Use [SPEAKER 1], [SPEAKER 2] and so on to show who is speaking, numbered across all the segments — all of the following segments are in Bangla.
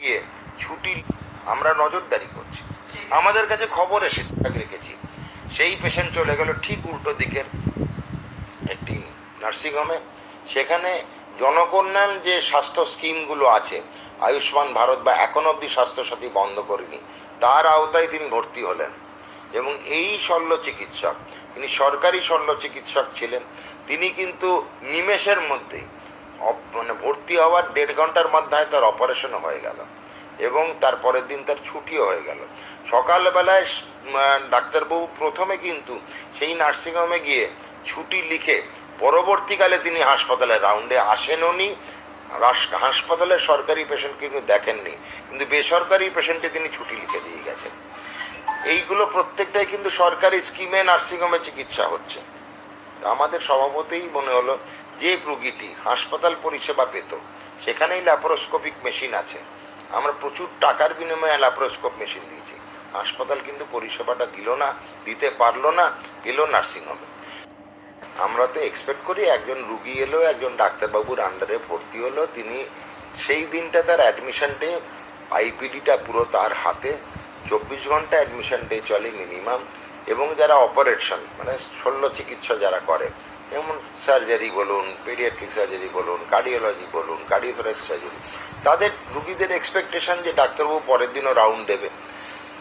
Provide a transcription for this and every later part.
[SPEAKER 1] গিয়ে ছুটি আমরা নজরদারি করছি, আমাদের কাছে খবর এসেছে রেখেছি, সেই পেশেন্ট চলে গেল ঠিক উল্টো দিকের একটি নার্সিংহোমে। সেখানে জনকল্যাণ যে স্বাস্থ্য স্কিমগুলো আছে, আয়ুষ্মান ভারত বা এখন অবধি স্বাস্থ্যসাথী বন্ধ করেনি, তার আওতায় তিনি ভর্তি হলেন। এবং এই শল্য চিকিৎসক, তিনি সরকারি শল্য চিকিৎসক ছিলেন, তিনি কিন্তু নিমেষের মধ্যেই মানে ভর্তি হওয়ার 1.5 ঘন্টার মাথায় তার অপারেশন হয়ে গেল এবং তার পরের দিন তার ছুটিও হয়ে গেল। সকালবেলায় ডাক্তারবাবু প্রথমে কিন্তু সেই নার্সিংহোমে গিয়ে ছুটি লিখে পরবর্তীকালে তিনি হাসপাতালে রাউন্ডে আসেনওনি, হাসপাতালের সরকারি পেশেন্ট কিন্তু দেখেননি, কিন্তু বেসরকারি পেশেন্টে তিনি ছুটি লিখে দিয়ে গেছেন। এইগুলো প্রত্যেকটাই কিন্তু সরকারি স্কিমে নার্সিংহোমে চিকিৎসা হচ্ছে। আমাদের স্বভাবতেই মনে হলো যে রুগীটি হাসপাতাল পরিষেবা পেত, সেখানেই ল্যাপারোস্কোপিক মেশিন আছে, আমরা প্রচুর টাকার বিনিময়ে ল্যাপারোস্কোপ মেশিন দিয়েছি, হাসপাতাল কিন্তু পরিষেবাটা দিল না, দিতে পারলো না, পেল নার্সিংহোমে। আমরা তো এক্সপেক্ট করি একজন রুগী এলো, একজন ডাক্তারবাবুর আন্ডারে ভর্তি হলো, তিনি সেই দিনটা তার অ্যাডমিশন ডে, আইপিডিটা পুরো তার হাতে, 24 ঘন্টা অ্যাডমিশন ডে চলে মিনিমাম। এবং যারা অপারেশন মানে শল্য চিকিৎসা যারা করে, যেমন সার্জারি বলুন, পেডিয়াট্রিক সার্জারি বলুন, কার্ডিওলজি বলুন, কার্ডিওথোরাক্স সার্জারি, তাদের রুগীদের এক্সপেকটেশন যে ডাক্তারবাবু পরের দিনও রাউন্ড দেবে।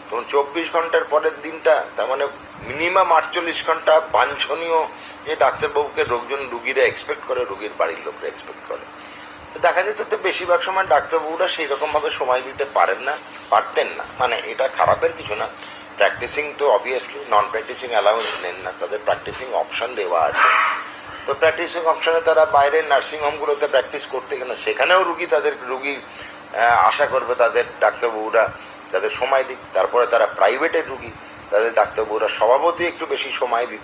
[SPEAKER 1] তখন 24 ঘন্টার পরের দিনটা, তার মানে মিনিমাম 48 ঘন্টা বাঞ্ছনীয় যে ডাক্তারবাবুকে রুগীরা এক্সপেক্ট করে, রুগীর বাড়ির লোকরা এক্সপেক্ট করে। দেখা যেত তো বেশিরভাগ সময় ডাক্তারবাবুরা সেই রকমভাবে সময় দিতে পারতেন না। মানে এটা খারাপের কিছু না, প্র্যাকটিসিং তো অবভিয়াসলি নন প্র্যাকটিসিং অ্যালাউন্স নেন না, তাদের প্র্যাকটিসিং অপশন দেওয়া আছে। তো প্র্যাকটিসিং অপশনে তারা বাইরের নার্সিংহোমগুলোতে প্র্যাকটিস করতে গেলে সেখানেও রুগীর আশা করবে তাদের ডাক্তারবাবুরা তাদের সময় দিক। তারপরে তারা প্রাইভেটের রুগী, তাদের ডাক্তারবাবুরা স্বভাবতই একটু বেশি সময় দিতে